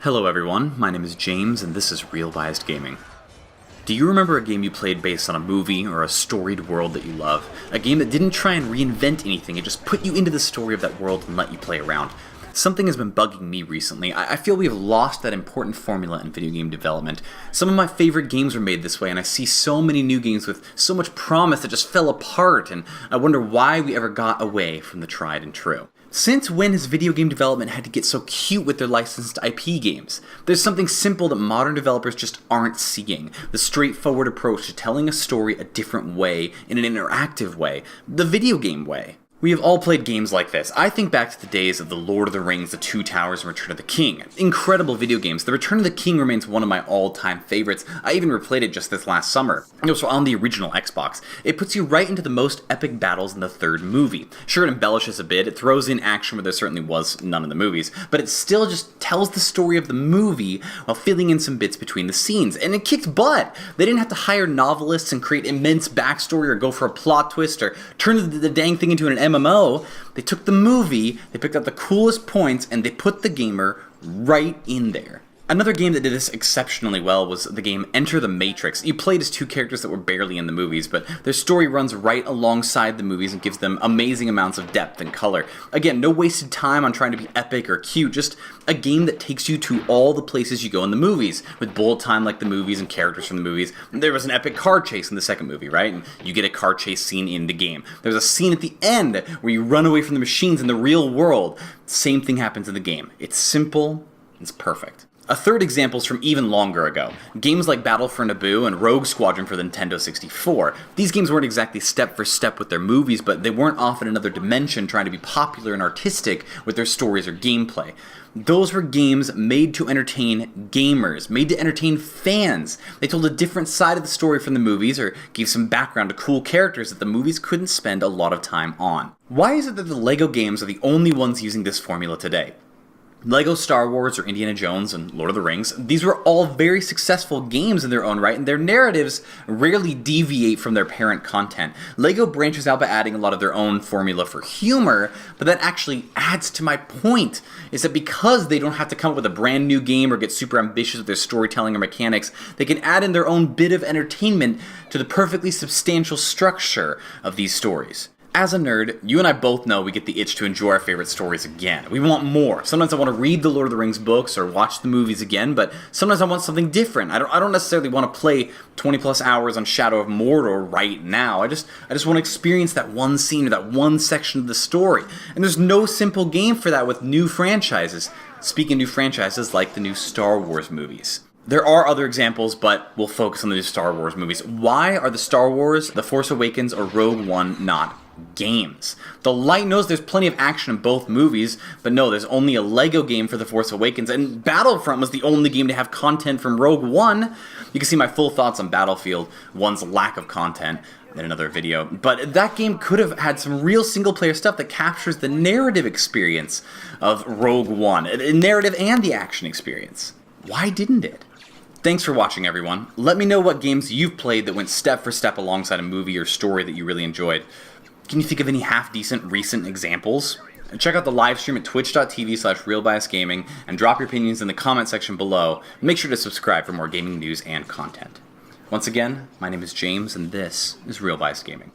Hello everyone, my name is James and this is Real Biased Gaming. Do you remember a game you played based on a movie or a storied world that you love? A game that didn't try and reinvent anything, it just put you into the story of that world and let you play around. Something has been bugging me recently. I feel we have lost that important formula in video game development. Some of my favorite games were made this way, and I see so many new games with so much promise that just fell apart, and I wonder why we ever got away from the tried and true. Since when has video game development had to get so cute with their licensed IP games? There's something simple that modern developers just aren't seeing. The straightforward approach to telling a story a different way, in an interactive way. The video game way. We have all played games like this. I think back to the days of The Lord of the Rings, The Two Towers, and Return of the King. Incredible video games. The Return of the King remains one of my all-time favorites. I even replayed it just this last summer. It was on the original Xbox. It puts you right into the most epic battles in the third movie. Sure, it embellishes a bit, it throws in action where there certainly was none in the movies, but it still just tells the story of the movie while filling in some bits between the scenes, and it kicked butt! They didn't have to hire novelists and create immense backstory or go for a plot twist or turn the dang thing into an MMO. They took the movie, they picked out the coolest points, and they put the gamer right in there. Another game that did this exceptionally well was the game Enter the Matrix. You played as two characters that were barely in the movies, but their story runs right alongside the movies and gives them amazing amounts of depth and color. Again, no wasted time on trying to be epic or cute, just a game that takes you to all the places you go in the movies, with bullet time like the movies and characters from the movies. There was an epic car chase in the second movie, right? And you get a car chase scene in the game. There's a scene at the end where you run away from the machines in the real world. Same thing happens in the game. It's simple, it's perfect. A third example is from even longer ago. Games like Battle for Naboo and Rogue Squadron for the Nintendo 64. These games weren't exactly step for step with their movies, but they weren't off in another dimension trying to be popular and artistic with their stories or gameplay. Those were games made to entertain gamers, made to entertain fans. They told a different side of the story from the movies or gave some background to cool characters that the movies couldn't spend a lot of time on. Why is it that the LEGO games are the only ones using this formula today? LEGO Star Wars or Indiana Jones and Lord of the Rings, these were all very successful games in their own right, and their narratives rarely deviate from their parent content. LEGO branches out by adding a lot of their own formula for humor, but that actually adds to my point, is that because they don't have to come up with a brand new game or get super ambitious with their storytelling or mechanics, they can add in their own bit of entertainment to the perfectly substantial structure of these stories. As a nerd, you and I both know we get the itch to enjoy our favorite stories again. We want more. Sometimes I want to read the Lord of the Rings books or watch the movies again, but sometimes I want something different. I don't necessarily want to play 20 plus hours on Shadow of Mordor right now. I just want to experience that one scene or that one section of the story. And there's no simple game for that with new franchises. Speaking of new franchises, like the new Star Wars movies. There are other examples, but we'll focus on the new Star Wars movies. Why are the Star Wars, The Force Awakens, or Rogue One not games? The Light knows there's plenty of action in both movies, but no, there's only a LEGO game for The Force Awakens, and Battlefront was the only game to have content from Rogue One. You can see my full thoughts on Battlefield 1's lack of content in another video, but that game could have had some real single-player stuff that captures the narrative experience of Rogue One, the narrative and the action experience. Why didn't it? Thanks for watching, everyone. Let me know what games you've played that went step for step alongside a movie or story that you really enjoyed. Can you think of any half-decent recent examples? Check out the live stream at twitch.tv/realbiasgaming and drop your opinions in the comment section below. Make sure to subscribe for more gaming news and content. Once again, my name is James and this is Real Biased Gaming.